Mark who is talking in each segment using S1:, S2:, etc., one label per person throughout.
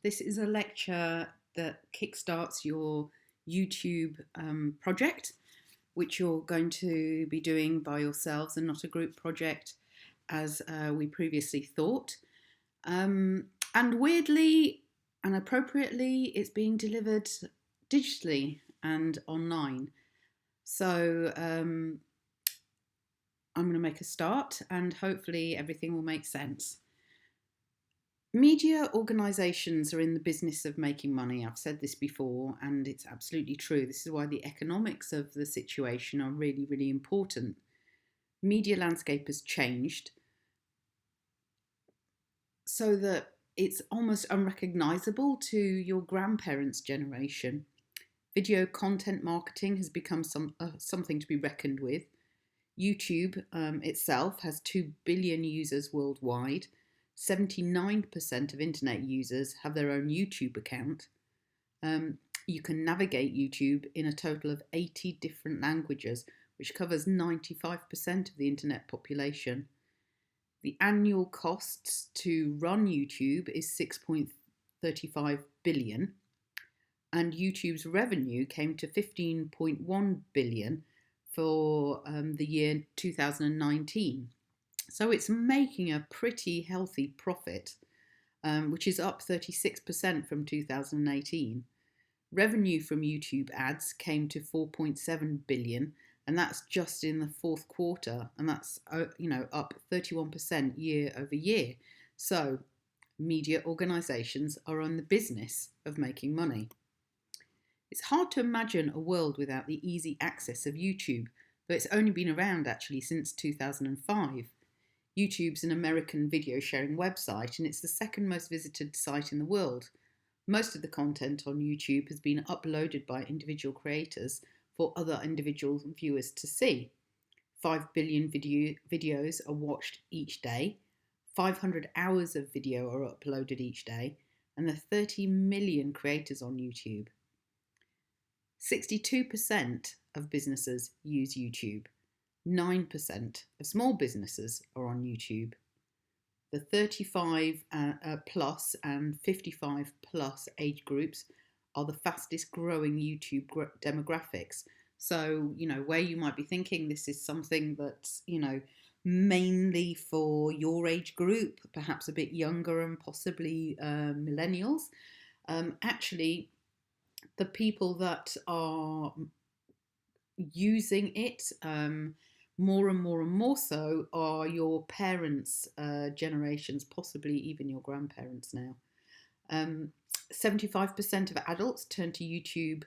S1: This is a lecture that kickstarts your YouTube project, which you're going to be doing by yourselves and not a group project as we previously thought. And weirdly and appropriately, it's being delivered digitally and online. So I'm going to make a start and hopefully everything will make sense. Media organisations are in the business of making money. I've said this before, and it's absolutely true. This is why the economics of the situation are really, really important. Media landscape has changed so that it's almost unrecognisable to your grandparents' generation. Video content marketing has become something to be reckoned with. YouTube itself has 2 billion users worldwide. 79% of internet users have their own YouTube account. You can navigate YouTube in a total of 80 different languages, which covers 95% of the internet population. The annual costs to run YouTube is 6.35 billion, and YouTube's revenue came to 15.1 billion for the year 2019. So it's making a pretty healthy profit, which is up 36% from 2018. Revenue from YouTube ads came to 4.7 billion, and that's just in the fourth quarter, and that's up 31% year over year. So media organisations are on the business of making money. It's hard to imagine a world without the easy access of YouTube, though it's only been around actually since 2005. YouTube's an American video sharing website, and it's the second most visited site in the world. Most of the content on YouTube has been uploaded by individual creators for other individual viewers to see. 5 billion videos are watched each day, 500 hours of video are uploaded each day, and there are 30 million creators on YouTube. 62% of businesses use YouTube. 9% of small businesses are on YouTube. The 35 plus and 55 plus age groups are the fastest growing YouTube demographics. So, where you might be thinking this is something that's, mainly for your age group, perhaps a bit younger and possibly millennials, actually, the people that are using it more and more and more so are your parents' generations, possibly even your grandparents now. 75% of adults turn to YouTube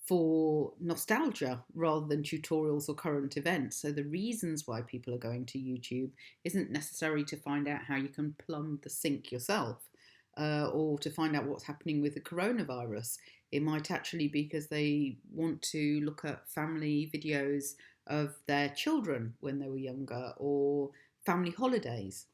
S1: for nostalgia rather than tutorials or current events. So the reasons why people are going to YouTube isn't necessary to find out how you can plumb the sink yourself or to find out what's happening with the coronavirus. It might actually be because they want to look at family videos of their children when they were younger or family holidays.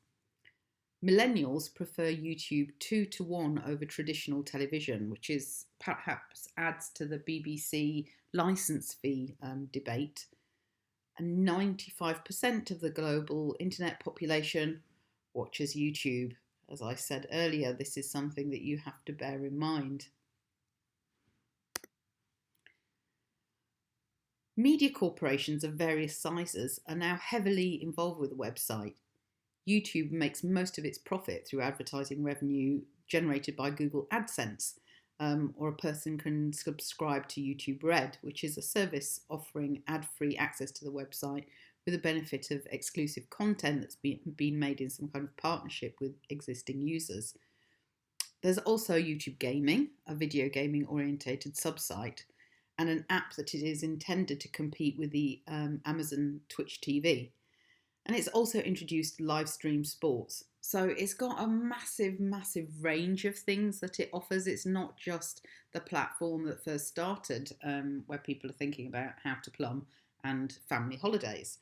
S1: Millennials prefer YouTube 2-1 over traditional television, which is perhaps adds to the BBC license fee debate. And 95% of the global internet population watches YouTube. As I said earlier, this is something that you have to bear in mind. Media corporations of various sizes are now heavily involved with the website. YouTube makes most of its profit through advertising revenue generated by Google AdSense, or a person can subscribe to YouTube Red, which is a service offering ad-free access to the website with the benefit of exclusive content that's been made in some kind of partnership with existing users. There's also YouTube Gaming, a video gaming orientated subsite, and an app that it is intended to compete with the Amazon Twitch TV. And it's also introduced live stream sports. So it's got a massive, massive range of things that it offers. It's not just the platform that first started, where people are thinking about how to plumb and family holidays.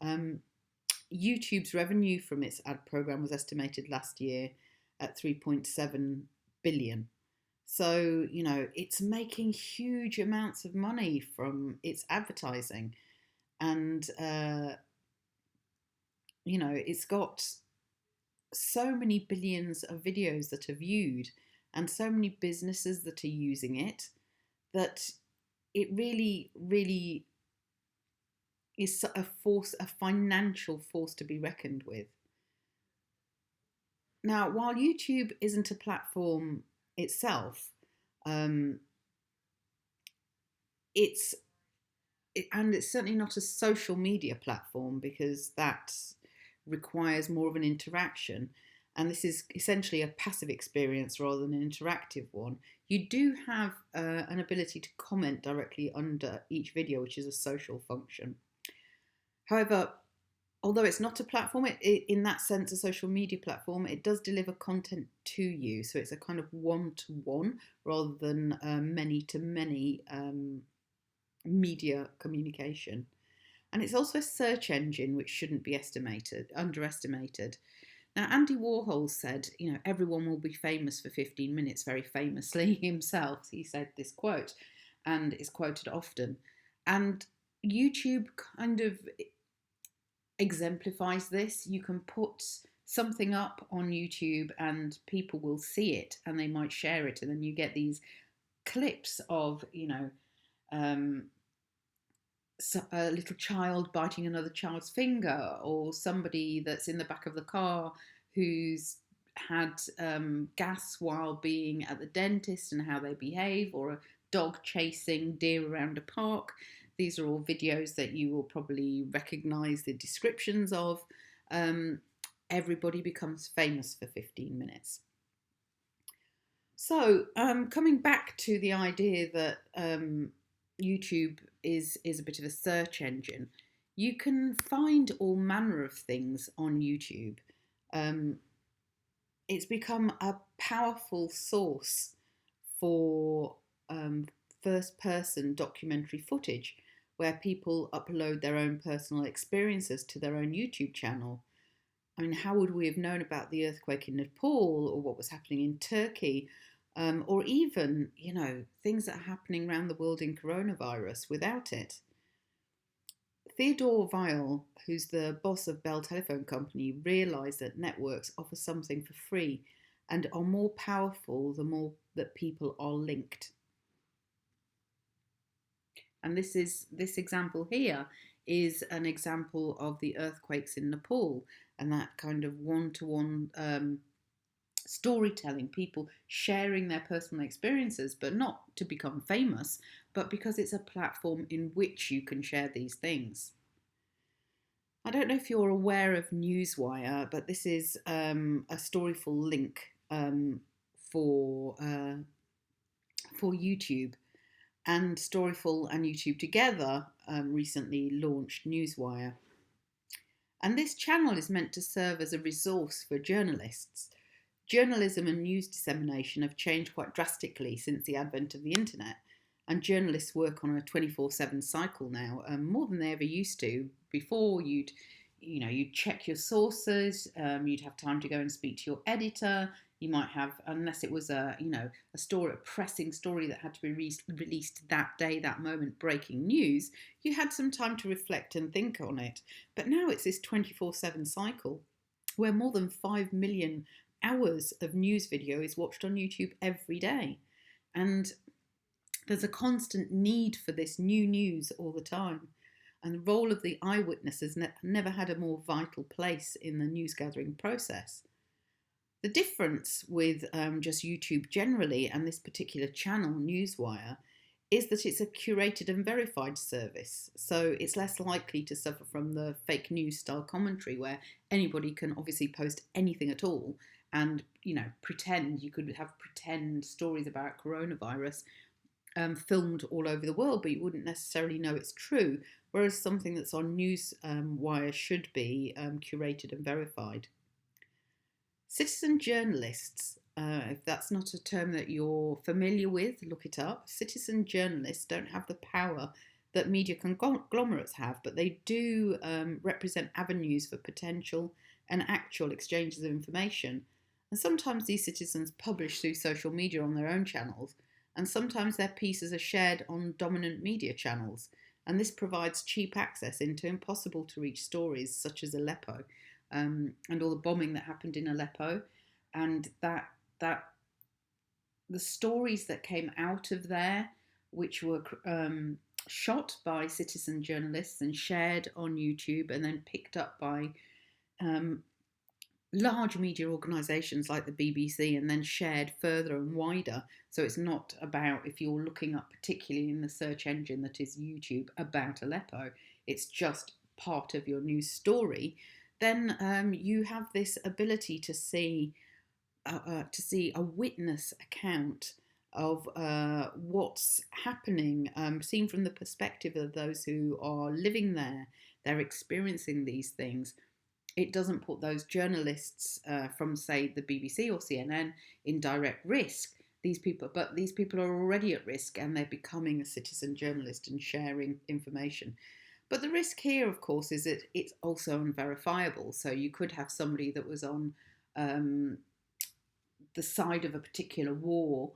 S1: YouTube's revenue from its ad program was estimated last year at 3.7 billion. So, it's making huge amounts of money from its advertising. And, it's got so many billions of videos that are viewed. and so many businesses that are using it, that it really, really is a force, a financial force to be reckoned with. Now, while YouTube isn't a platform itself, um, it's and it's certainly not a social media platform, because that requires more of an interaction. And this is essentially a passive experience rather than an interactive one. You do have an ability to comment directly under each video, which is a social function. However, although it's not a platform, in that sense, a social media platform, it does deliver content to you. So it's a kind of one-to-one rather than many-to-many media communication. And it's also a search engine, which shouldn't be underestimated. Now, Andy Warhol said, everyone will be famous for 15 minutes, very famously himself. He said this quote, and is quoted often. And YouTube kind of exemplifies this. You can put something up on YouTube and people will see it and they might share it. And then you get these clips of, a little child biting another child's finger, or somebody that's in the back of the car who's had gas while being at the dentist and how they behave, or a dog chasing deer around a park. These are all videos that you will probably recognize the descriptions of. Everybody becomes famous for 15 minutes. So, coming back to the idea that YouTube is a bit of a search engine, you can find all manner of things on YouTube. It's become a powerful source for first-person documentary footage, where people upload their own personal experiences to their own YouTube channel. I mean, how would we have known about the earthquake in Nepal, or what was happening in Turkey, or even, things that are happening around the world in coronavirus without it? Theodore Weil, who's the boss of Bell Telephone Company, realised that networks offer something for free and are more powerful the more that people are linked. And this example here is an example of the earthquakes in Nepal, and that kind of one-to-one storytelling, people sharing their personal experiences, but not to become famous, but because it's a platform in which you can share these things. I don't know if you're aware of Newswire, but this is a Storyful link for YouTube. And Storyful and YouTube together recently launched Newswire. And this channel is meant to serve as a resource for journalists. Journalism and news dissemination have changed quite drastically since the advent of the internet, and journalists work on a 24/7 cycle now, more than they ever used to. Before, you'd check your sources, you'd have time to go and speak to your editor. You might have, unless it was a pressing story that had to be released that day, that moment, breaking news, you had some time to reflect and think on it. But now it's this 24/7 cycle where more than 5 million hours of news video is watched on YouTube every day. And there's a constant need for this new news all the time. And the role of the eyewitness has never had a more vital place in the news gathering process. The difference with just YouTube generally and this particular channel, Newswire, is that it's a curated and verified service. So it's less likely to suffer from the fake news style commentary, where anybody can obviously post anything at all and, pretend. You could have pretend stories about coronavirus filmed all over the world, but you wouldn't necessarily know it's true. Whereas something that's on Newswire should be curated and verified. Citizen journalists, if that's not a term that you're familiar with, look it up. Citizen journalists don't have the power that media conglomerates have, but they do represent avenues for potential and actual exchanges of information. And sometimes these citizens publish through social media on their own channels, and sometimes their pieces are shared on dominant media channels. And this provides cheap access into impossible to reach stories such as Aleppo, and all the bombing that happened in Aleppo, and that the stories that came out of there, which were shot by citizen journalists and shared on YouTube and then picked up by um, large media organisations like the BBC and then shared further and wider. So it's not about, if you're looking up particularly in the search engine that is YouTube about Aleppo, it's just part of your news story. Then you have this ability to see a witness account of what's happening, seen from the perspective of those who are living there. They're experiencing these things. It doesn't put those journalists from, say, the BBC or CNN in direct risk. These people are already at risk, and they're becoming a citizen journalist and sharing information. But the risk here, of course, is that it's also unverifiable. So you could have somebody that was on the side of a particular war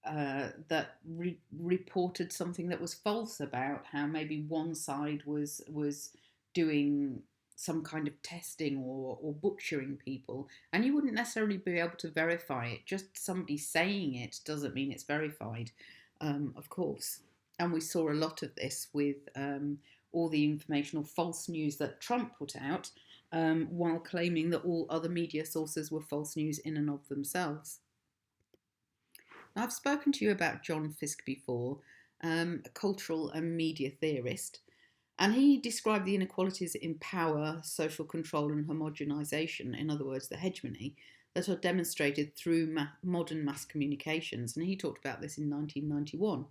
S1: that reported something that was false about how maybe one side was doing some kind of testing or butchering people, and you wouldn't necessarily be able to verify it. Just somebody saying it doesn't mean it's verified, of course. And we saw a lot of this with all the informational false news that Trump put out, while claiming that all other media sources were false news in and of themselves. Now, I've spoken to you about John Fiske before, a cultural and media theorist, and he described the inequalities in power, social control, and homogenization, in other words, the hegemony, that are demonstrated through modern mass communications. And he talked about this in 1991.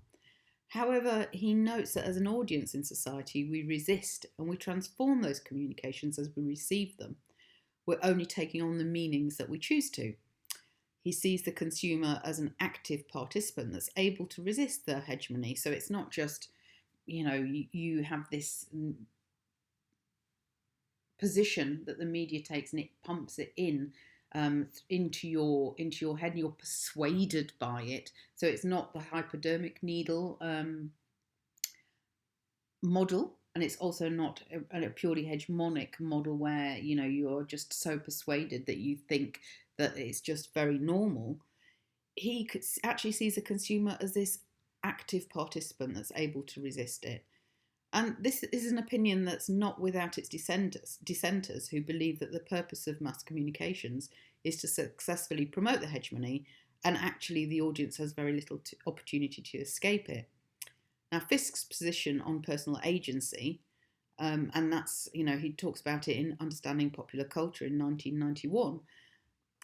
S1: However, he notes that as an audience in society, we resist and we transform those communications as we receive them. We're only taking on the meanings that we choose to. He sees the consumer as an active participant that's able to resist the hegemony. So it's not just, you have this position that the media takes and it pumps it into your head, and you're persuaded by it. So it's not the hypodermic needle model, and it's also not a purely hegemonic model where you're just so persuaded that you think that it's just very normal. He actually sees the consumer as this active participant that's able to resist it. And this is an opinion that's not without its dissenters who believe that the purpose of mass communications is to successfully promote the hegemony, and actually the audience has very little opportunity to escape it. Now, Fiske's position on personal agency, and that's, he talks about it in Understanding Popular Culture in 1991,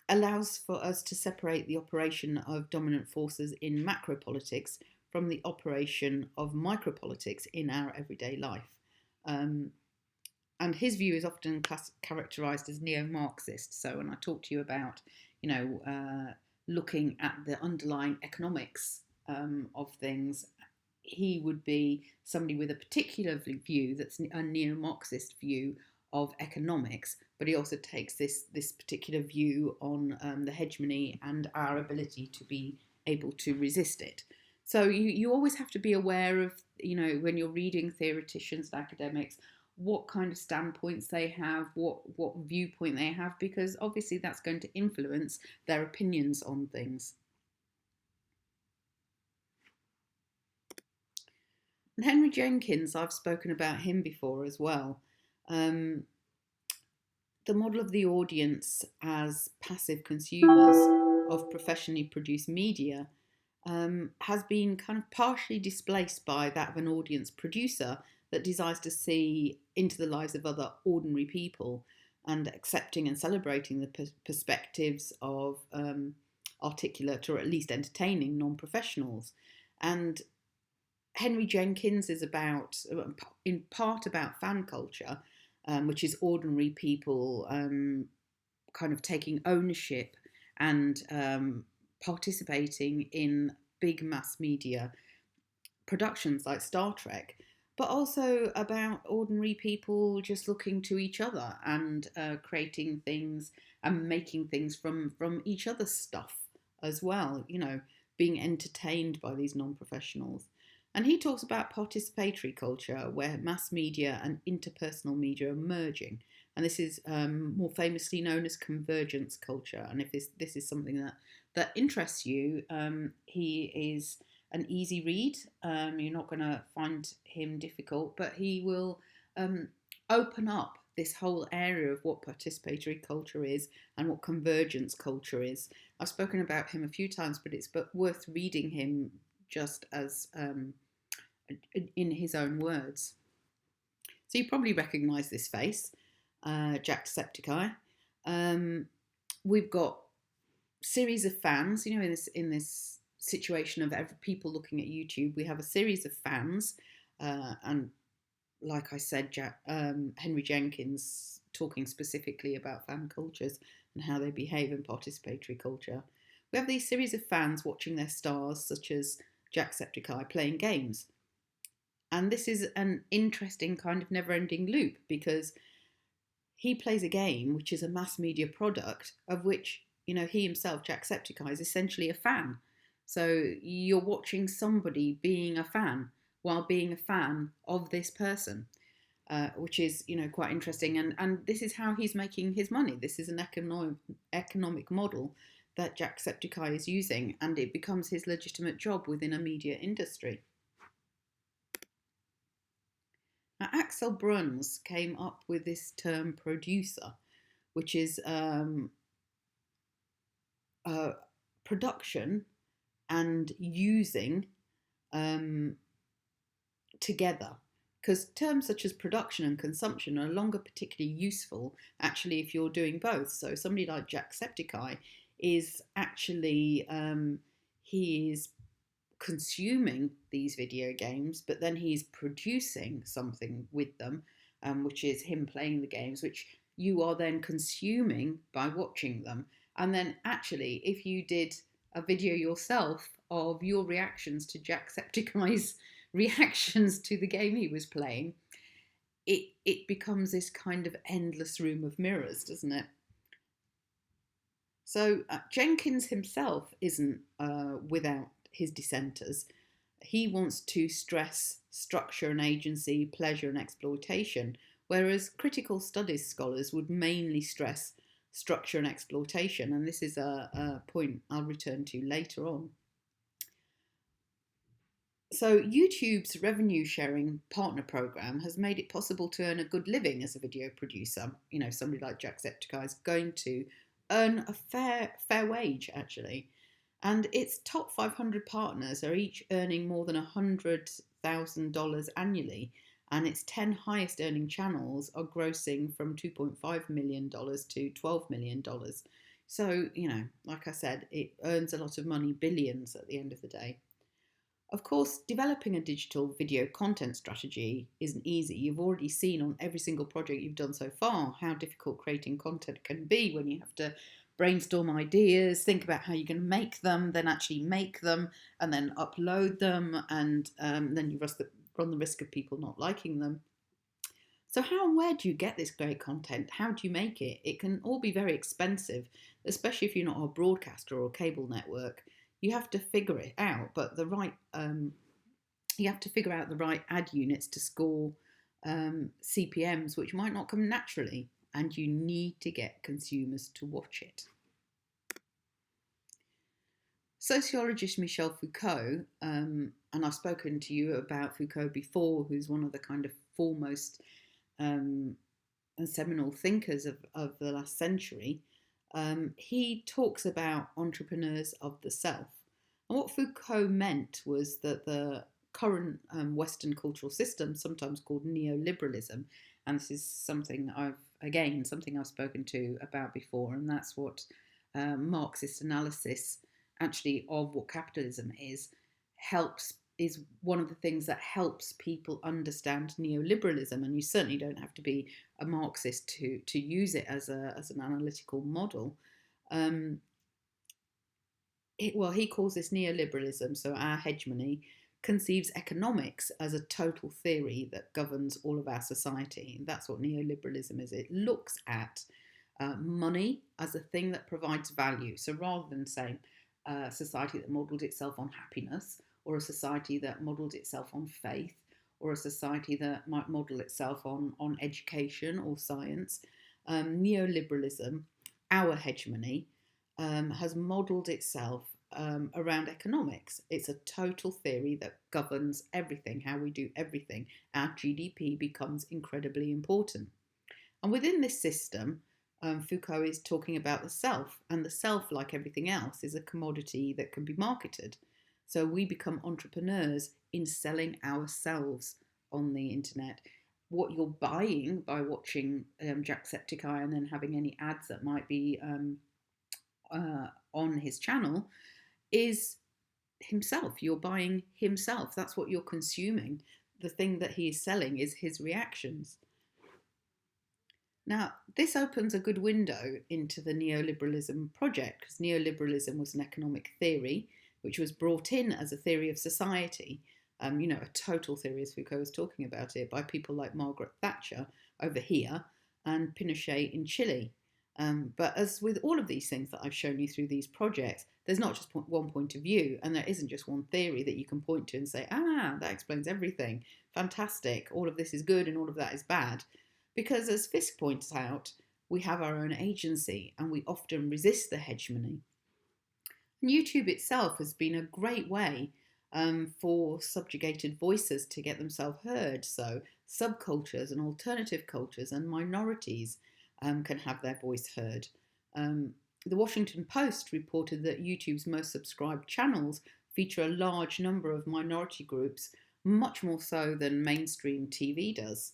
S1: allows for us to separate the operation of dominant forces in macro politics from the operation of micropolitics in our everyday life. And his view is often characterised as neo-Marxist. So when I talk to you about, looking at the underlying economics of things, he would be somebody with a particular view that's a neo-Marxist view of economics, but he also takes this particular view on the hegemony and our ability to be able to resist it. So you always have to be aware of, when you're reading theoreticians and academics, what kind of standpoints they have, what viewpoint they have, because obviously that's going to influence their opinions on things. And Henry Jenkins, I've spoken about him before as well. The model of the audience as passive consumers of professionally produced media has been kind of partially displaced by that of an audience producer that desires to see into the lives of other ordinary people and accepting and celebrating the perspectives of articulate or at least entertaining non-professionals. And Henry Jenkins is in part about fan culture, which is ordinary people kind of taking ownership and participating in big mass media productions like Star Trek, but also about ordinary people just looking to each other and creating things and making things from each other's stuff as well, being entertained by these non-professionals. And he talks about participatory culture, where mass media and interpersonal media are merging. And this is more famously known as convergence culture. And if this is something that that interests you. He is an easy read. You're not going to find him difficult, but he will um, open up this whole area of what participatory culture is and what convergence culture is. I've spoken about him a few times, but it's worth reading him just as in his own words. So you probably recognise this face, Jacksepticeye. We've got series of fans. You know, in this situation of people looking at YouTube, we have a series of fans, and like I said, Henry Jenkins talking specifically about fan cultures and how they behave in participatory culture. We have these series of fans watching their stars, such as Jacksepticeye, playing games. And this is an interesting kind of never-ending loop because he plays a game which is a mass media product of which, you know, he himself, Jacksepticeye, is essentially a fan. So you're watching somebody being a fan while being a fan of this person, which is, you know, quite interesting. And this is how he's making his money. This is an economic model that Jacksepticeye is using, and it becomes his legitimate job within a media industry. Now, Axel Bruns came up with this term producer, which is production and using together. Because terms such as production and consumption are no longer particularly useful, actually, if you're doing both. So somebody like Jacksepticeye is actually, he is consuming these video games, but then he's producing something with them, which is him playing the games, which you are then consuming by watching them. And then actually, if you did a video yourself of your reactions to Jacksepticeye's reactions to the game he was playing, it becomes this kind of endless room of mirrors, doesn't it? So Jenkins himself isn't without his dissenters. He wants to stress structure and agency, pleasure and exploitation, whereas critical studies scholars would mainly stress structure and exploitation, and this is a point I'll return to later on. So YouTube's revenue sharing partner program has made it possible to earn a good living as a video producer. You know, somebody like Jacksepticeye is going to earn a fair wage, actually. And its top 500 partners are each earning more than $100,000 annually, and its 10 highest earning channels are grossing from $2.5 million to $12 million. So, you know, like I said, it earns a lot of money, billions at the end of the day. Of course, developing a digital video content strategy isn't easy. You've already seen on every single project you've done so far how difficult creating content can be when you have to brainstorm ideas, think about how you're going to make them, then actually make them, and then upload them, and then you run the risk of people not liking them. So how and where do you get this great content? How do you make it? It can all be very expensive, especially if you're not a broadcaster or a cable network. You have to figure it out, but you have to figure out the right ad units to score CPMs, which might not come naturally, and you need to get consumers to watch it. Sociologist Michel Foucault, and I've spoken to you about Foucault before, who's one of the kind of foremost seminal thinkers of the last century. He talks about entrepreneurs of the self. And what Foucault meant was that the current Western cultural system, sometimes called neoliberalism, and this is something I've spoken to about before, and that's what Marxist analysis actually of what capitalism is one of the things that helps people understand neoliberalism. And you certainly don't have to be a Marxist to use it as an analytical model. He calls this neoliberalism, so our hegemony conceives economics as a total theory that governs all of our society. That's what neoliberalism is. It looks at money as a thing that provides value. So rather than saying a society that modelled itself on happiness, or a society that modelled itself on faith, or a society that might model itself on education or science, neoliberalism, our hegemony, has modelled itself around economics. It's a total theory that governs everything, how we do everything. Our GDP becomes incredibly important. And within this system, Foucault is talking about the self, and the self, like everything else, is a commodity that can be marketed. So we become entrepreneurs in selling ourselves on the internet. What you're buying by watching Jacksepticeye and then having any ads that might be on his channel is himself. You're buying himself. That's what you're consuming. The thing that he is selling is his reactions. Now, this opens a good window into the neoliberalism project, because neoliberalism was an economic theory which was brought in as a theory of society, a total theory, as Foucault was talking about it, by people like Margaret Thatcher over here and Pinochet in Chile. But as with all of these things that I've shown you through these projects, there's not just one point of view, and there isn't just one theory that you can point to and say, that explains everything. Fantastic. All of this is good and all of that is bad. Because as Fisk points out, we have our own agency and we often resist the hegemony. And YouTube itself has been a great way for subjugated voices to get themselves heard. So subcultures and alternative cultures and minorities can have their voice heard. The Washington Post reported that YouTube's most subscribed channels feature a large number of minority groups, much more so than mainstream TV does.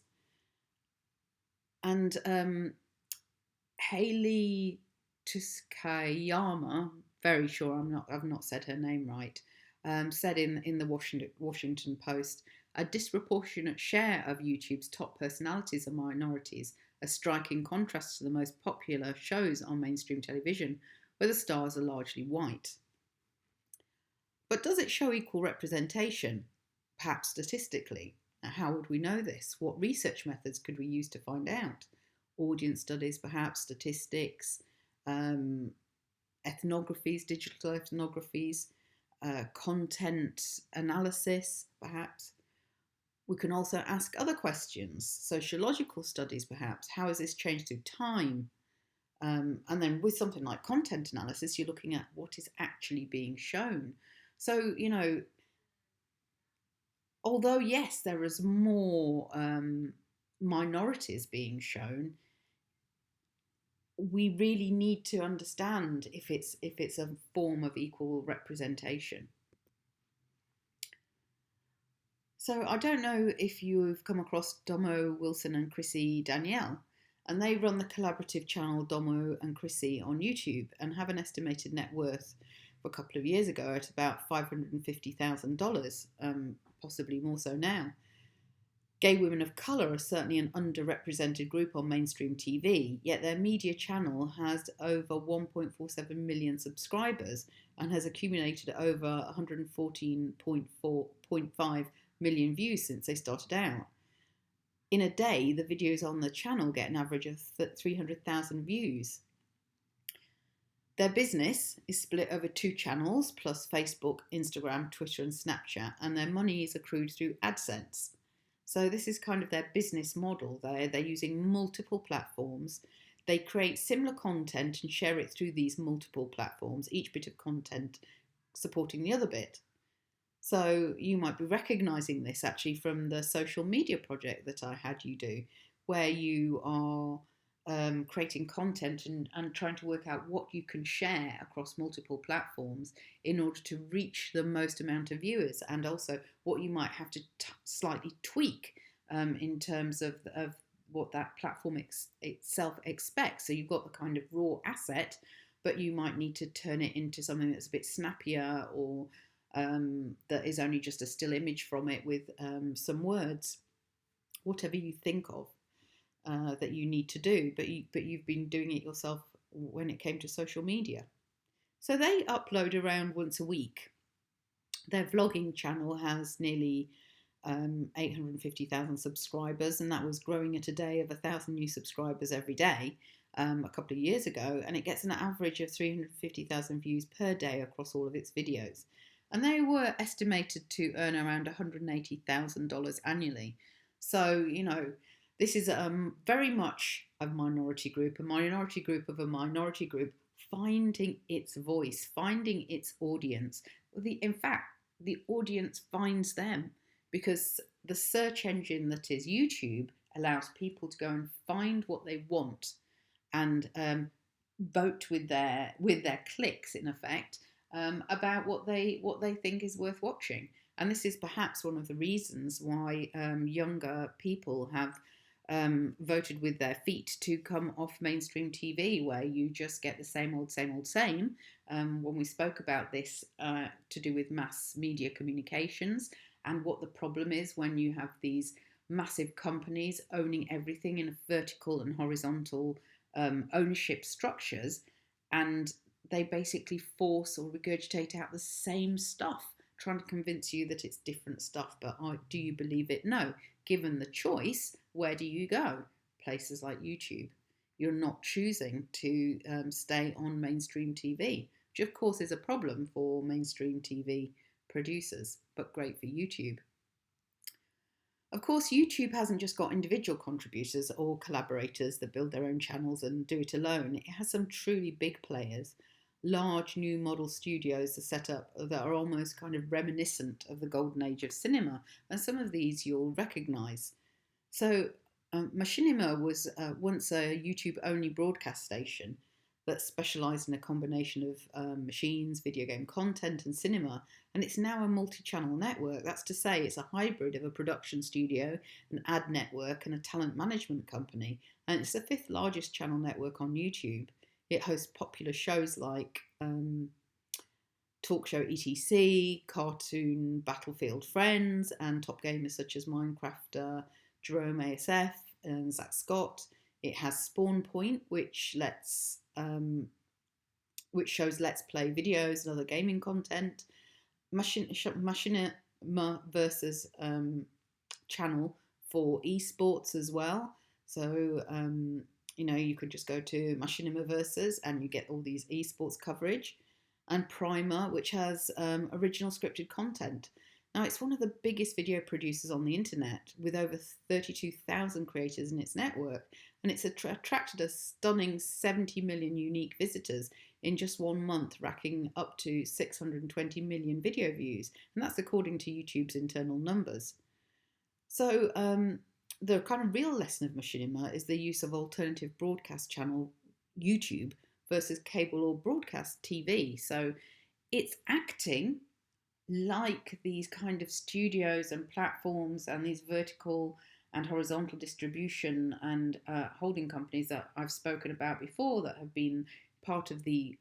S1: And Hayley Tsuchiyama, very sure I've not said her name right, said in the Washington Post, a disproportionate share of YouTube's top personalities are minorities, a striking contrast to the most popular shows on mainstream television, where the stars are largely white. But does it show equal representation? Perhaps statistically. Now, how would we know this? What research methods could we use to find out? Audience studies, perhaps, statistics, ethnographies, digital ethnographies, content analysis, perhaps. We can also ask other questions, sociological studies, perhaps. How has this changed through time? And then with something like content analysis, you're looking at what is actually being shown. So, although, yes, there is more minorities being shown, we really need to understand if it's a form of equal representation. So I don't know if you've come across Domo Wilson and Chrissy Danielle, and they run the collaborative channel Domo and Chrissy on YouTube and have an estimated net worth for a couple of years ago at about $550,000, possibly more so now. Gay women of colour are certainly an underrepresented group on mainstream TV, yet their media channel has over 1.47 million subscribers and has accumulated over 114.5 million views since they started out. In a day, the videos on the channel get an average of 300,000 views. Their business is split over 2 channels, plus Facebook, Instagram, Twitter and Snapchat, and their money is accrued through AdSense. So this is kind of their business model. They're using multiple platforms. They create similar content and share it through these multiple platforms, each bit of content supporting the other bit. So you might be recognizing this actually from the social media project that I had you do, where you are creating content and trying to work out what you can share across multiple platforms in order to reach the most amount of viewers, and also what you might have to slightly tweak in terms of what that platform itself expects. So you've got the kind of raw asset, but you might need to turn it into something that's a bit snappier, or that is only just a still image from it with some words, whatever you think of that you need to do, but you've been doing it yourself when it came to social media. So they upload around once a week. Their vlogging channel has nearly 850,000 subscribers, and that was growing at a day of 1,000 new subscribers every day a couple of years ago, and it gets an average of 350,000 views per day across all of its videos. And they were estimated to earn around $180,000 annually. So, this is very much a minority group of a minority group finding its voice, finding its audience. In fact, the audience finds them, because the search engine that is YouTube allows people to go and find what they want, and vote with their clicks, in effect, about what they think is worth watching. And this is perhaps one of the reasons why younger people have voted with their feet to come off mainstream TV, where you just get the same old, same old, same. When we spoke about this to do with mass media communications and what the problem is when you have these massive companies owning everything in a vertical and horizontal ownership structures, and they basically force or regurgitate out the same stuff, trying to convince you that it's different stuff. But do you believe it? No. Given the choice, where do you go? Places like YouTube. You're not choosing to stay on mainstream TV, which of course is a problem for mainstream TV producers, but great for YouTube. Of course, YouTube hasn't just got individual contributors or collaborators that build their own channels and do it alone. It has some truly big players. Large new model studios are set up that are almost kind of reminiscent of the golden age of cinema, and some of these you'll recognise. So, Machinima was once a YouTube-only broadcast station that specialised in a combination of machines, video game content, and cinema, and it's now a multi-channel network. That's to say, it's a hybrid of a production studio, an ad network, and a talent management company, and it's the fifth largest channel network on YouTube. It hosts popular shows like Talk Show ETC, Cartoon Battlefield Friends, and top gamers such as Minecrafter, Jerome ASF, and Zach Scott. It has Spawn Point, which shows Let's Play videos and other gaming content. Machinima versus channel for esports as well. So you could just go to Machinima Versus and you get all these esports coverage. And Primer, which has original scripted content. Now, it's one of the biggest video producers on the internet, with over 32,000 creators in its network, and it's attracted a stunning 70 million unique visitors in just 1 month, racking up to 620 million video views, and that's according to YouTube's internal numbers. So the kind of real lesson of Machinima is the use of alternative broadcast channel YouTube versus cable or broadcast TV. So it's acting like these kind of studios and platforms and these vertical and horizontal distribution and holding companies that I've spoken about before, that have been part of the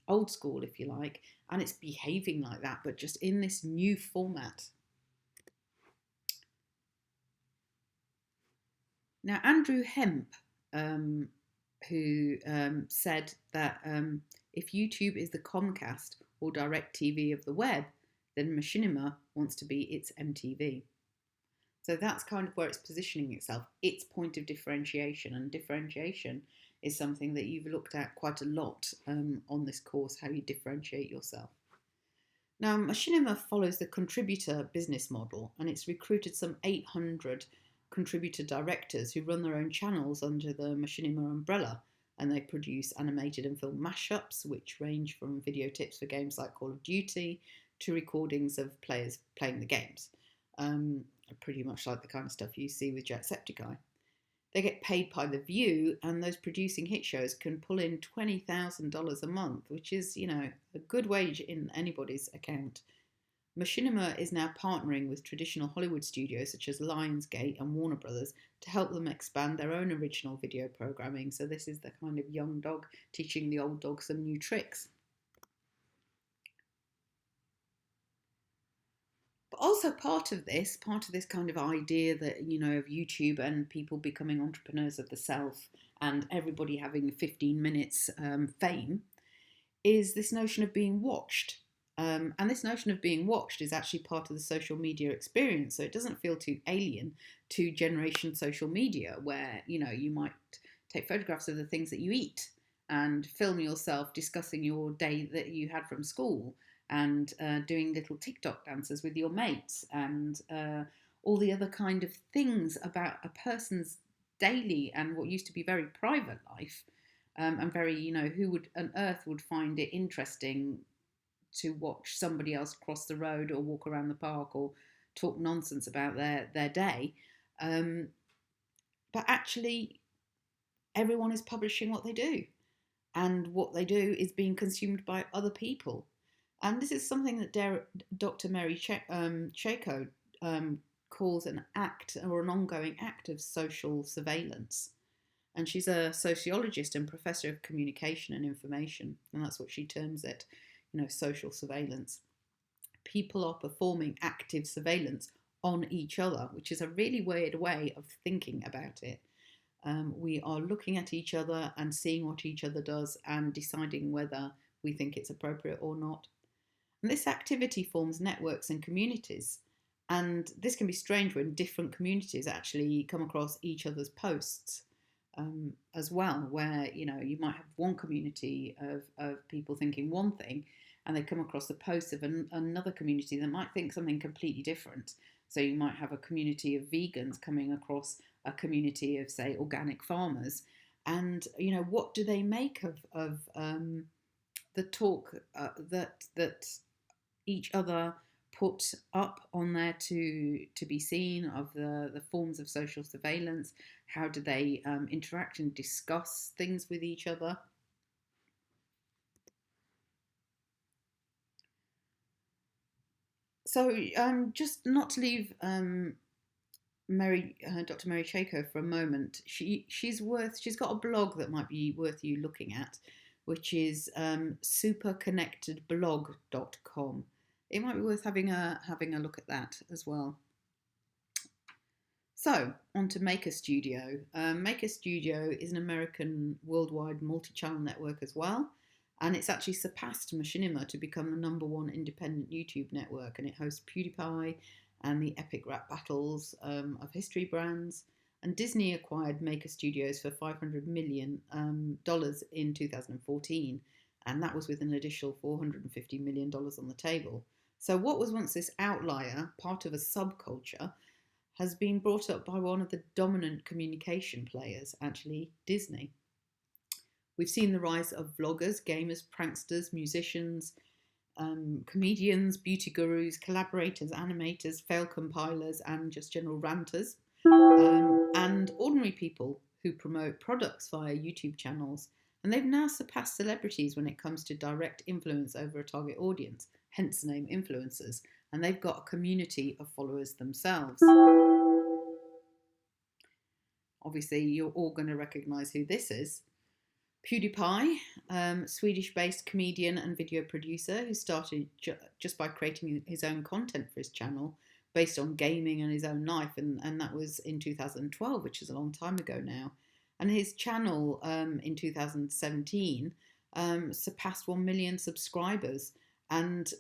S1: old school, if you like, and it's behaving like that, but just in this new format. Now, Andrew Hemp, who said that if YouTube is the Comcast or DirecTV of the web, then Machinima wants to be its MTV. So that's kind of where it's positioning itself, its point of differentiation. And differentiation is something that you've looked at quite a lot on this course, how you differentiate yourself. Now, Machinima follows the contributor business model, and it's recruited some 800 contributor directors who run their own channels under the Machinima umbrella, and they produce animated and film mashups, which range from video tips for games like Call of Duty to recordings of players playing the games. Pretty much like the kind of stuff you see with Jacksepticeye. They get paid by the view, and those producing hit shows can pull in $20,000 a month, which is, a good wage in anybody's account. Machinima is now partnering with traditional Hollywood studios such as Lionsgate and Warner Brothers to help them expand their own original video programming. So this is the kind of young dog teaching the old dog some new tricks. But also part of this kind of idea that, of YouTube and people becoming entrepreneurs of the self and everybody having 15 minutes fame, is this notion of being watched. And this notion of being watched is actually part of the social media experience. So it doesn't feel too alien to generation social media, where, you might take photographs of the things that you eat and film yourself discussing your day that you had from school, and doing little TikTok dances with your mates, and all the other kind of things about a person's daily and what used to be very private life. and very, who would on earth would find it interesting to watch somebody else cross the road or walk around the park or talk nonsense about their day. Um, but actually, everyone is publishing what they do, and what they do is being consumed by other people. And this is something that Dr. Mary Chayko calls an act or an ongoing act of social surveillance. And she's a sociologist and professor of communication and information, and that's what she terms it, social surveillance. People are performing active surveillance on each other, which is a really weird way of thinking about it. We are looking at each other and seeing what each other does and deciding whether we think it's appropriate or not. And this activity forms networks and communities. And this can be strange when different communities actually come across each other's posts as well, where you might have one community of people thinking one thing, and they come across the posts of another community that might think something completely different. So you might have a community of vegans coming across a community of, say, organic farmers, and what do they make of the talk that each other put up on there to be seen, of the forms of social surveillance? How do they interact and discuss things with each other? So just not to leave Dr. Mary Chayko for a moment. She's got a blog that might be worth you looking at, which is superconnectedblog.com. It might be worth having a look at that as well. So, on to Maker Studio. Maker Studio is an American worldwide multi-channel network as well, and it's actually surpassed Machinima to become the #1 independent YouTube network, and it hosts PewDiePie and the epic rap battles of history brands. And Disney acquired Maker Studios for $500 million in 2014, and that was with an additional $450 million on the table. So what was once this outlier, part of a subculture, has been brought up by one of the dominant communication players, actually Disney. We've seen the rise of vloggers, gamers, pranksters, musicians, comedians, beauty gurus, collaborators, animators, fail compilers, and just general ranters, and ordinary people who promote products via YouTube channels. And they've now surpassed celebrities when it comes to direct influence over a target audience, hence the name influencers. And they've got a community of followers themselves. Obviously, you're all going to recognise who this is. PewDiePie, Swedish-based comedian and video producer who started just by creating his own content for his channel based on gaming and his own life, and that was in 2012, which is a long time ago now. And his channel in 2017 surpassed 1 million subscribers, and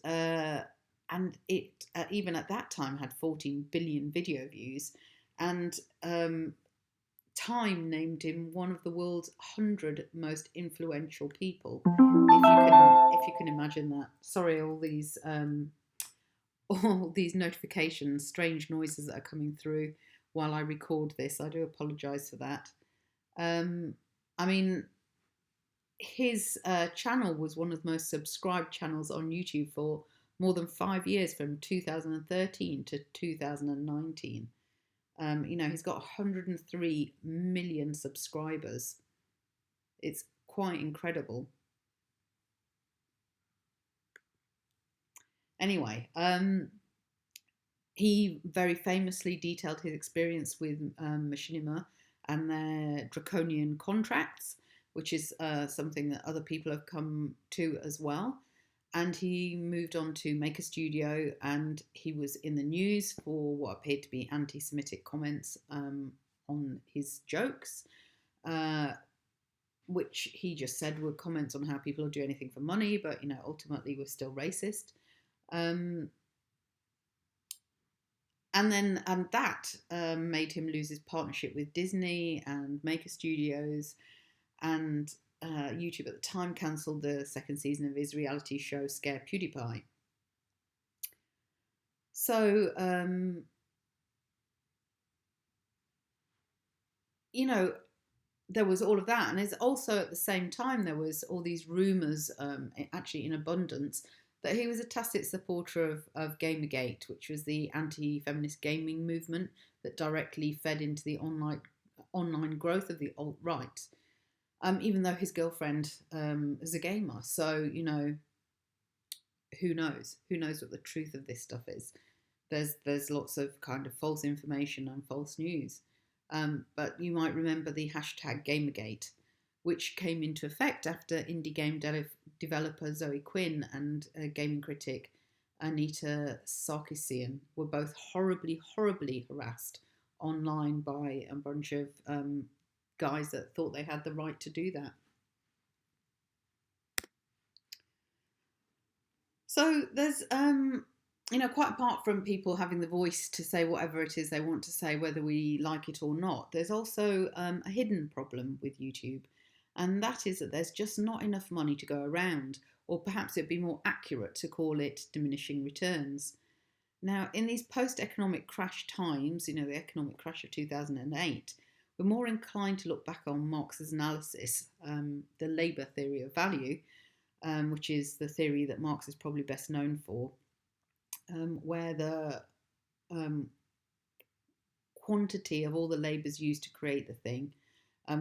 S1: it even at that time had 14 billion video views, and Time named him one of the world's 100 most influential people. If you can imagine that. Sorry, all these notifications, strange noises that are coming through while I record this. I do apologise for that. I mean, his channel was one of the most subscribed channels on YouTube for more than 5 years, from 2013 to 2019. He's got 103 million subscribers. It's quite incredible. Anyway, he very famously detailed his experience with Machinima and their draconian contracts, which is something that other people have come to as well. And he moved on to Maker Studio, and he was in the news for what appeared to be anti-Semitic comments on his jokes, which he just said were comments on how people will do anything for money, but ultimately were still racist. And that made him lose his partnership with Disney and Maker Studios, and YouTube at the time cancelled the second season of his reality show Scare PewDiePie. So, there was all of that, and there's also at the same time there was all these rumours, actually in abundance, that he was a tacit supporter of Gamergate, which was the anti-feminist gaming movement that directly fed into the online growth of the alt right. Even though his girlfriend is a gamer, so who knows? Who knows what the truth of this stuff is? There's lots of kind of false information and false news. But you might remember the hashtag Gamergate, which came into effect after indie game developer Zoe Quinn and gaming critic Anita Sarkeesian were both horribly, horribly harassed online by a bunch of guys that thought they had the right to do that. So there's quite apart from people having the voice to say whatever it is they want to say, whether we like it or not, there's also a hidden problem with YouTube, and that is that there's just not enough money to go around, or perhaps it'd be more accurate to call it diminishing returns. Now, in these post-economic crash times, the economic crash of 2008, we're more inclined to look back on Marx's analysis, the labour theory of value, which is the theory that Marx is probably best known for, where the quantity of all the labours used to create the thing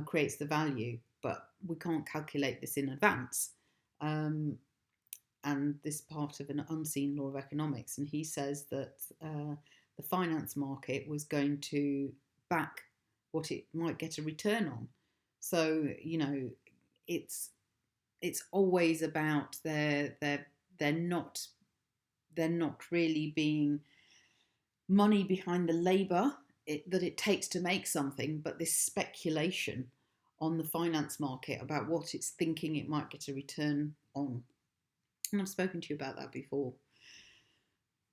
S1: creates the value, but we can't calculate this in advance. And this part of an unseen law of economics. And he says that the finance market was going to back what it might get a return on. So, it's always about they're not really being money behind the labour that it takes to make something, but this speculation on the finance market about what it's thinking it might get a return on. And I've spoken to you about that before.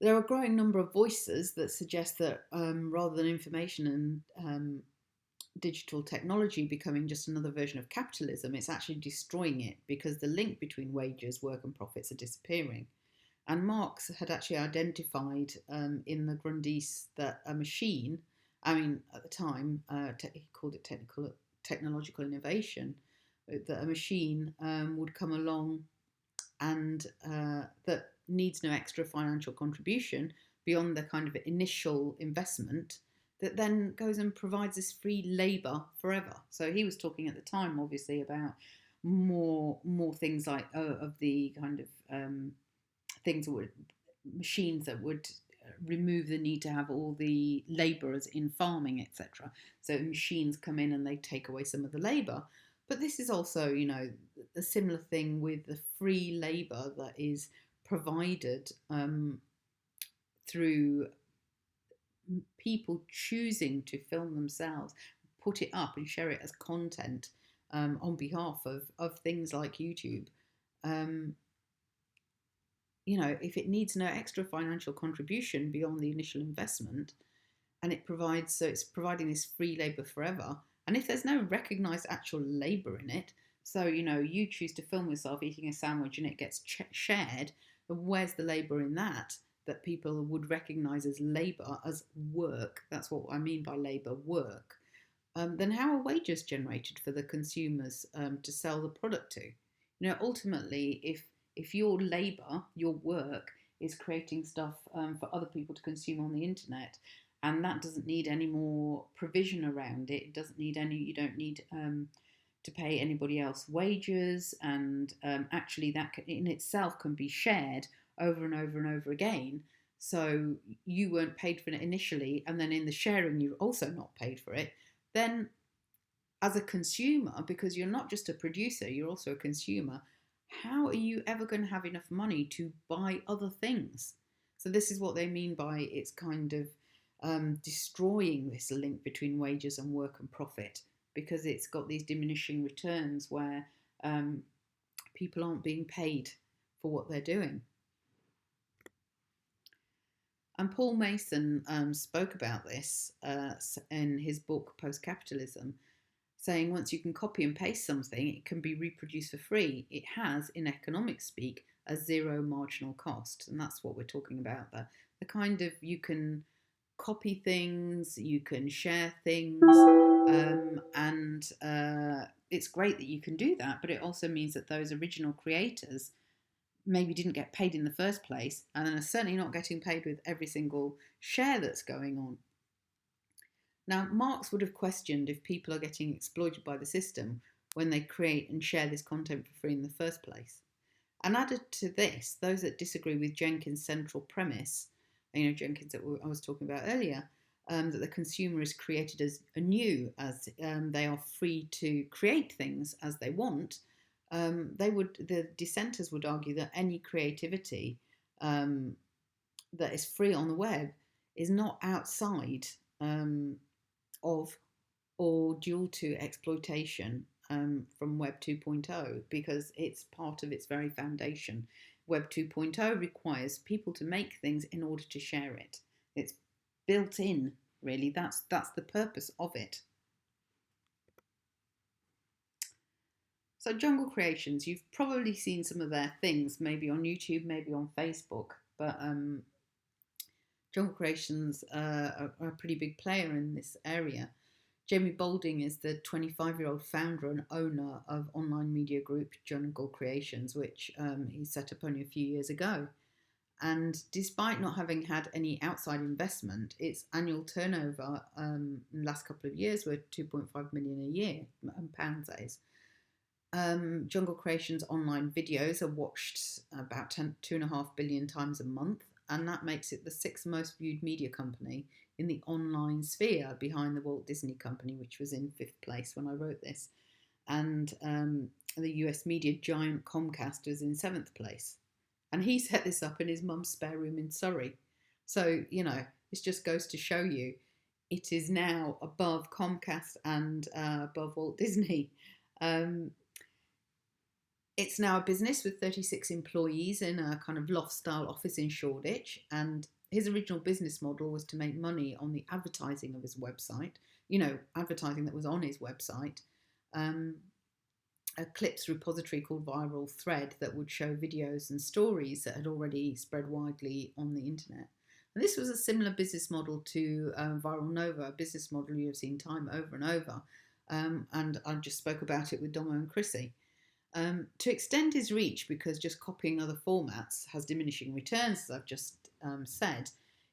S1: There are a growing number of voices that suggest that rather than information and digital technology becoming just another version of capitalism, it's actually destroying it, because the link between wages, work and profits are disappearing. And Marx had actually identified in the Grundrisse that a machine, at the time, he called it technological innovation, that a machine would come along and that needs no extra financial contribution beyond the kind of initial investment, that then goes and provides this free labour forever. So he was talking at the time, obviously, about more things like of the kind of things that would, machines that would remove the need to have all the labourers in farming, etc. So machines come in and they take away some of the labour. But this is also, a similar thing with the free labour that is provided through people choosing to film themselves, put it up and share it as content on behalf of things like YouTube. If it needs no extra financial contribution beyond the initial investment, and it's providing this free labour forever. And if there's no recognised actual labour in it, so, you choose to film yourself eating a sandwich and it gets shared, where's the labour in that people would recognise as labour, as work? That's what I mean by labour, work. Then how are wages generated for the consumers to sell the product to? Ultimately, if your labour, your work, is creating stuff for other people to consume on the internet, and that doesn't need any more provision around it. You don't need to pay anybody else wages, and actually that in itself can be shared over and over and over again. So you weren't paid for it initially, and then in the sharing you're also not paid for it. Then as a consumer, because you're not just a producer, you're also a consumer, how are you ever going to have enough money to buy other things? So this is what they mean by it's kind of destroying this link between wages and work and profit, because it's got these diminishing returns where people aren't being paid for what they're doing. And Paul Mason spoke about this in his book Post-Capitalism, saying once you can copy and paste something, it can be reproduced for free. It has, in economic speak, a zero marginal cost. And that's what we're talking about. The kind of, you can copy things, you can share things, and it's great that you can do that, but it also means that those original creators maybe didn't get paid in the first place, and are certainly not getting paid with every single share that's going on. Now, Marx would have questioned if people are getting exploited by the system when they create and share this content for free in the first place. And added to this, those that disagree with Jenkins' central premise, Jenkins that I was talking about earlier, that the consumer is created as anew, as they are free to create things as they want. The dissenters would argue that any creativity that is free on the web is not outside of or due to exploitation from Web 2.0, because it's part of its very foundation. Web 2.0 requires people to make things in order to share it. It's built in, really. That's the purpose of it. So Jungle Creations, you've probably seen some of their things, maybe on YouTube, maybe on Facebook, but Jungle Creations are a pretty big player in this area. Jamie Balding is the 25-year-old founder and owner of online media group Jungle Creations, which he set up only a few years ago. And despite not having had any outside investment, its annual turnover in the last couple of years were 2.5 million a year, pounds that is. Jungle Creations online videos are watched about 2.5 billion times a month, and that makes it the 6th most viewed media company in the online sphere, behind the Walt Disney Company, which was in 5th place when I wrote this, and the US media giant Comcast was in 7th place. And he set this up in his mum's spare room in Surrey. So, this just goes to show you it is now above Comcast and above Walt Disney. It's now a business with 36 employees in a kind of loft-style office in Shoreditch, and his original business model was to make money on the advertising of his website, advertising that was on his website, a clips repository called Viral Thread that would show videos and stories that had already spread widely on the internet. And this was a similar business model to Viral Nova, a business model you have seen time over and over, and I just spoke about it with Domo and Chrissy. To extend his reach, because just copying other formats has diminishing returns, as I've just said,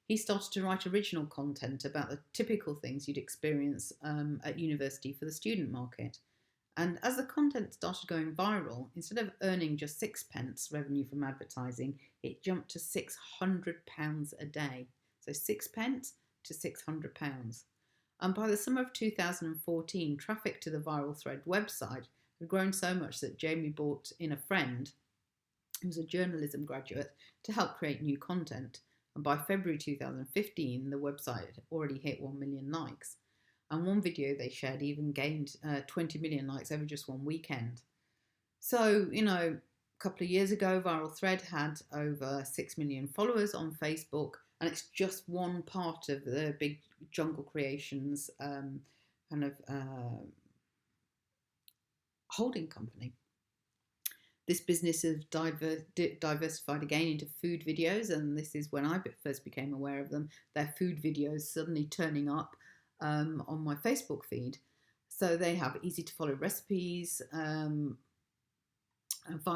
S1: he started to write original content about the typical things you'd experience at university for the student market. And as the content started going viral, instead of earning just 6p revenue from advertising, it jumped to £600 a day. So 6p to £600. And by the summer of 2014, traffic to the Viral Thread website had grown so much that Jamie brought in a friend who was a journalism graduate to help create new content. And by February 2015, the website had already hit 1 million likes. And one video they shared even gained 20 million likes over just one weekend. So, a couple of years ago, Viral Thread had over 6 million followers on Facebook, and it's just one part of the big Jungle Creations holding company. This business has diversified again into food videos, and this is when I first became aware of them. Their food videos suddenly turning up on my Facebook feed. So they have easy to follow recipes via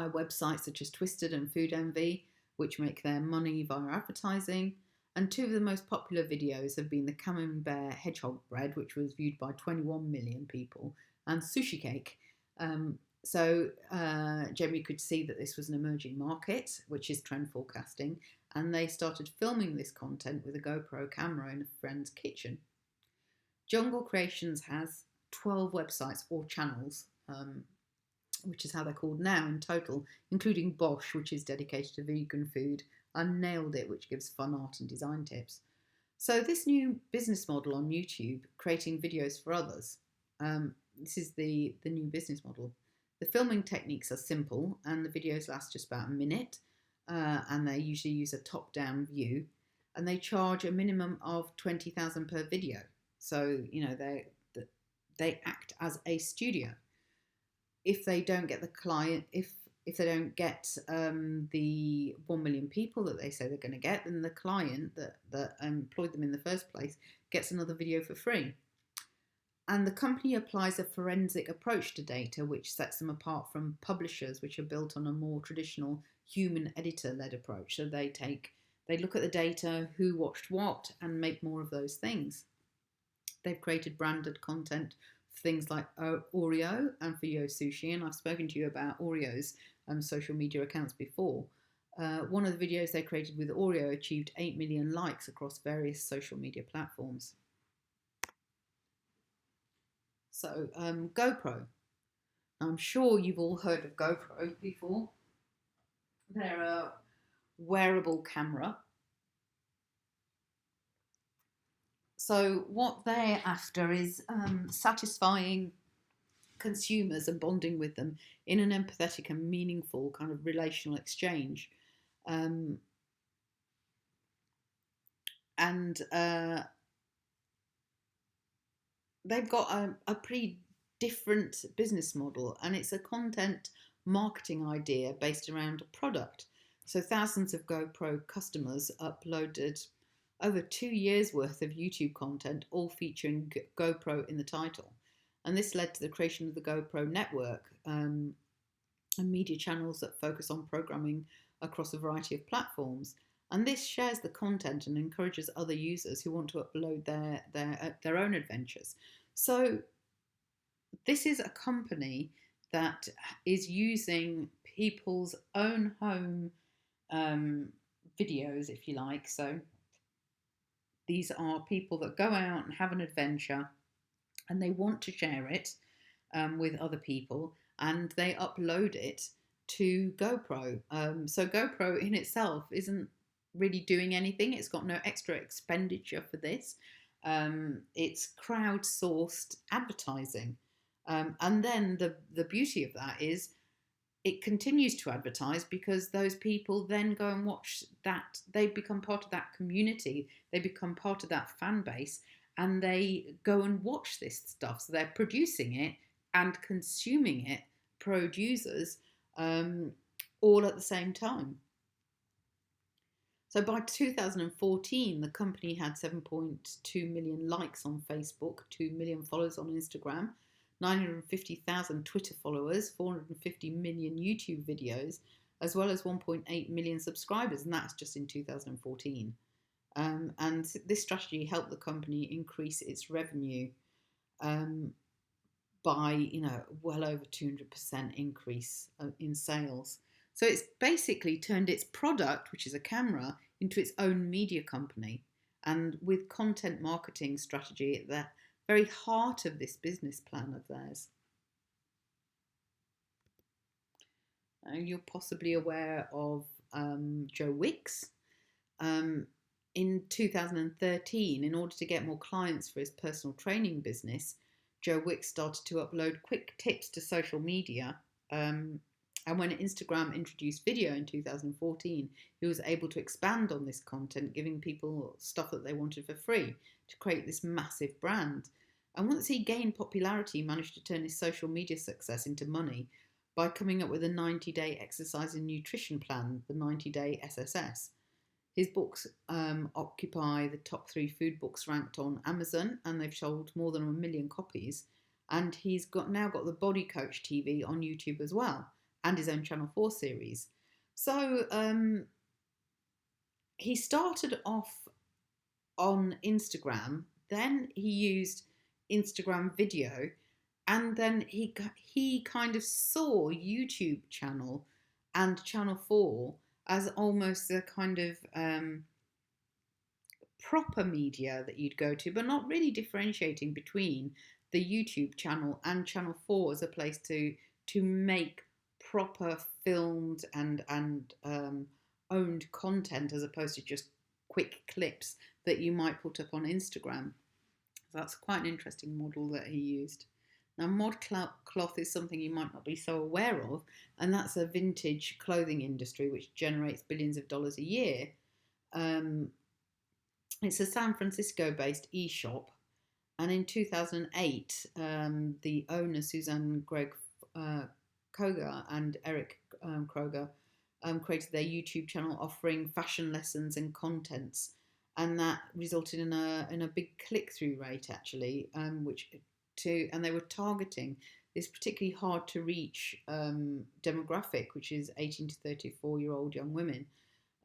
S1: websites such as Twisted and Food Envy, which make their money via advertising. And 2 of the most popular videos have been the Camembert hedgehog bread, which was viewed by 21 million people, and Sushi Cake. So Jamie could see that this was an emerging market, which is trend forecasting, and they started filming this content with a GoPro camera in a friend's kitchen. Jungle Creations has 12 websites or channels, which is how they're called now in total, including Bosch, which is dedicated to vegan food, and Nailed It, which gives fun art and design tips. So this new business model on YouTube, creating videos for others, this is the new business model. The filming techniques are simple, and the videos last just about a minute, and they usually use a top-down view, and they charge a minimum of 20,000 per video. So, they act as a studio. If they don't get the client, if If they don't get the 1 million people that they say they're going to get, then the client that employed them in the first place gets another video for free. And the company applies a forensic approach to data, which sets them apart from publishers, which are built on a more traditional human editor-led approach. So they look at the data, who watched what, and make more of those things. They've created branded content for things like Oreo and for Yo Sushi, and I've spoken to you about Oreo's social media accounts before. One of the videos they created with Oreo achieved 8 million likes across various social media platforms. So GoPro. I'm sure you've all heard of GoPro before. They're a wearable camera. So what they're after is satisfying consumers and bonding with them in an empathetic and meaningful kind of relational exchange. They've got a pretty different business model, and it's a content marketing idea based around a product. So thousands of GoPro customers uploaded over 2 years worth of YouTube content, all featuring GoPro in the title. And this led to the creation of the GoPro network and media channels that focus on programming across a variety of platforms. And this shares the content and encourages other users who want to upload their own adventures. So this is a company that is using people's own home videos, if you like. So these are people that go out and have an adventure and they want to share it with other people, and they upload it to GoPro. So GoPro in itself isn't really doing anything. It's got no extra expenditure for this. It's crowdsourced advertising. And then the beauty of that is it continues to advertise because those people then go and watch that. They become part of that community. They become part of that fan base, and they go and watch this stuff. So they're producing it and consuming it, users, all at the same time. So by 2014, the company had 7.2 million likes on Facebook, 2 million followers on Instagram, 950,000 Twitter followers, 450 million YouTube videos, as well as 1.8 million subscribers, and that's just in 2014. And this strategy helped the company increase its revenue by, well over 200% increase in sales. So it's basically turned its product, which is a camera, into its own media company, and with content marketing strategy at the very heart of this business plan of theirs. You're possibly aware of Joe Wicks. In 2013, in order to get more clients for his personal training business, Joe Wicks started to upload quick tips to social media. And when Instagram introduced video in 2014, he was able to expand on this content, giving people stuff that they wanted for free to create this massive brand. And once he gained popularity, he managed to turn his social media success into money by coming up with a 90-day exercise and nutrition plan, the 90-day SSS. His books occupy the top 3 food books ranked on Amazon, and they've sold more than 1 million copies. And he's now got the Body Coach TV on YouTube as well, and his own Channel 4 series. So he started off on Instagram, then he used Instagram video, and then he kind of saw YouTube channel and Channel 4 as almost a kind of proper media that you'd go to, but not really differentiating between the YouTube channel and Channel 4 as a place to make proper filmed and owned content, as opposed to just quick clips that you might put up on Instagram. So that's quite an interesting model that he used. Now, ModCloth is something you might not be so aware of, and that's a vintage clothing industry which generates billions of dollars a year. It's a San Francisco-based e-shop, and in 2008, the owner, Suzanne Greg Koga, and Eric Kroger, created their YouTube channel offering fashion lessons and contents, and that resulted in a big click through rate actually, and they were targeting this particularly hard to reach demographic, which is 18 to 34-year-old young women.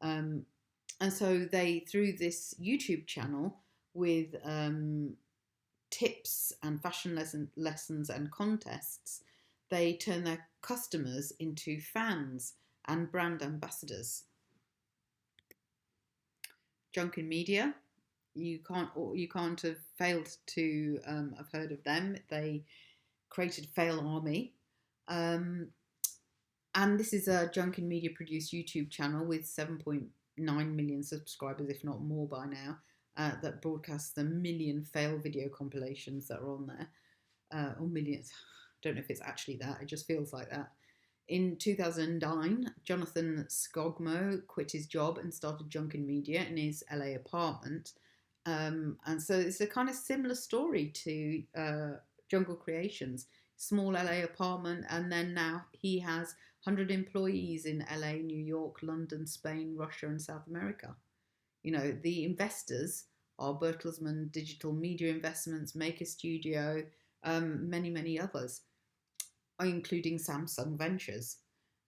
S1: And so they, through this YouTube channel with tips and fashion lessons and contests, they turn their customers into fans and brand ambassadors. Junkin Media, you can't have failed to have heard of them. They created Fail Army, and this is a Junkin Media produced YouTube channel with 7.9 million subscribers, if not more by now, that broadcasts the million fail video compilations that are on there, or millions. I don't know if it's actually that, it just feels like that. In 2009, Jonathan Skogmo quit his job and started Junkin Media in his LA apartment. And so it's a kind of similar story to Jungle Creations, small LA apartment, and then now he has 100 employees in LA, New York, London, Spain, Russia, and South America. You know, the investors are Bertelsmann Digital Media Investments, Maker Studio, many, many others, including Samsung Ventures.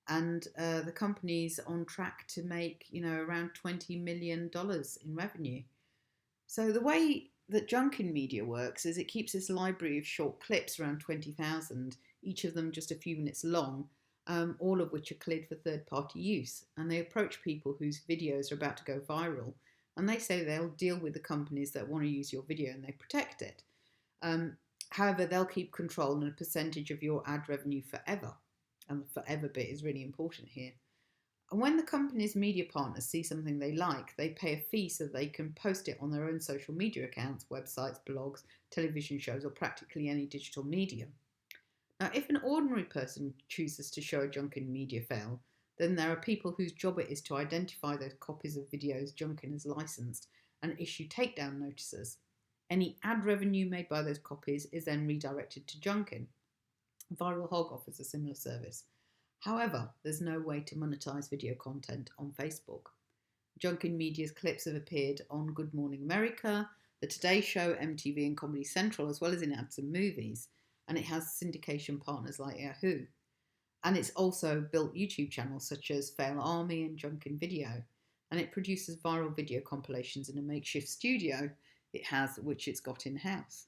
S1: And the company's on track to make, around $20 million in revenue. So the way that Junkin Media works is it keeps this library of short clips, around 20,000, each of them just a few minutes long, all of which are cleared for third-party use. And they approach people whose videos are about to go viral, and they say they'll deal with the companies that want to use your video and they protect it. However, they'll keep control and a percentage of your ad revenue forever. And the forever bit is really important here. And when the company's media partners see something they like, they pay a fee so they can post it on their own social media accounts, websites, blogs, television shows, or practically any digital medium. Now, if an ordinary person chooses to show a Junkin Media fail, then there are people whose job it is to identify those copies of videos Junkin has licensed and issue takedown notices. Any ad revenue made by those copies is then redirected to Junkin. Viral Hog offers a similar service. However, there's no way to monetize video content on Facebook. Junkin Media's clips have appeared on Good Morning America, The Today Show, MTV and Comedy Central, as well as in ads and movies, and it has syndication partners like Yahoo. And it's also built YouTube channels such as Fail Army and Junkin Video, and it produces viral video compilations in a makeshift studio which it's got in-house.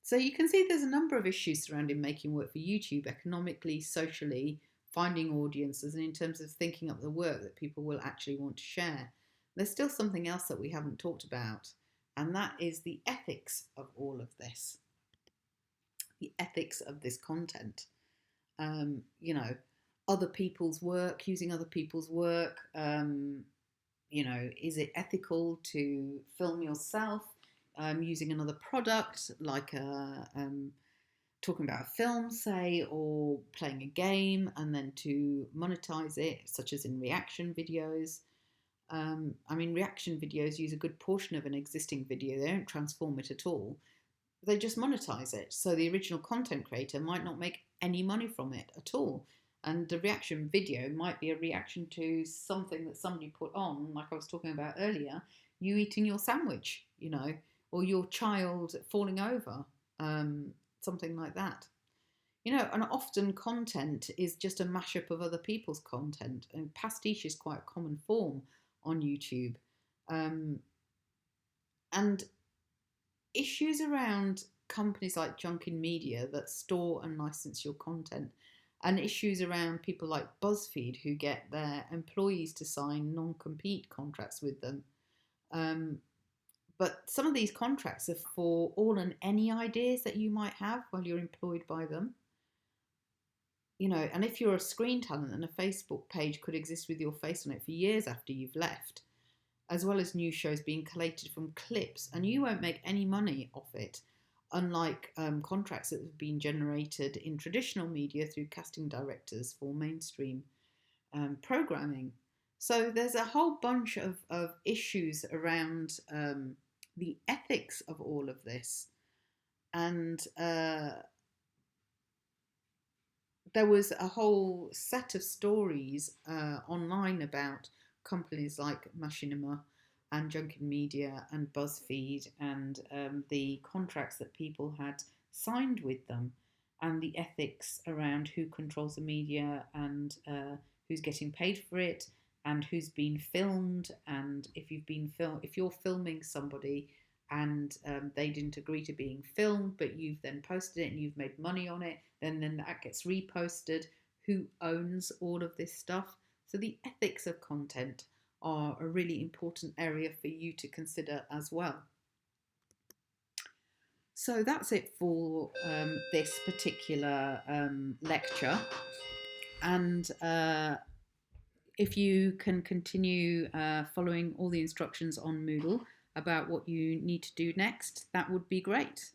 S1: So you can see there's a number of issues surrounding making work for YouTube, economically, socially, finding audiences, and in terms of thinking up the work that people will actually want to share. There's still something else that we haven't talked about, and that is the ethics of all of this. The ethics of this content. Other people's work, using other people's work. Is it ethical to film yourself using another product, like talking about a film, say, or playing a game, and then to monetize it, such as in reaction videos? Reaction videos use a good portion of an existing video. They don't transform it at all. They just monetize it. So the original content creator might not make any money from it at all. And the reaction video might be a reaction to something that somebody put on, like I was talking about earlier, you eating your sandwich, or your child falling over, something like that. And often content is just a mashup of other people's content, and pastiche is quite a common form on YouTube. And issues around companies like Junkin Media that store and license your content, and issues around people like BuzzFeed who get their employees to sign non-compete contracts with them. But some of these contracts are for all and any ideas that you might have while you're employed by them. And if you're a screen talent, then a Facebook page could exist with your face on it for years after you've left, as well as new shows being collated from clips, and you won't make any money off it, unlike contracts that have been generated in traditional media through casting directors for mainstream programming. So there's a whole bunch of issues around the ethics of all of this. And there was a whole set of stories online about companies like Machinima and Junkin Media and BuzzFeed and the contracts that people had signed with them and the ethics around who controls the media and who's getting paid for it and who's been filmed and if you're filming somebody and they didn't agree to being filmed, but you've then posted it and you've made money on it, then that gets reposted. Who owns all of this stuff? So the ethics of content are a really important area for you to consider as well. So that's it for this particular lecture. And if you can continue following all the instructions on Moodle about what you need to do next, that would be great.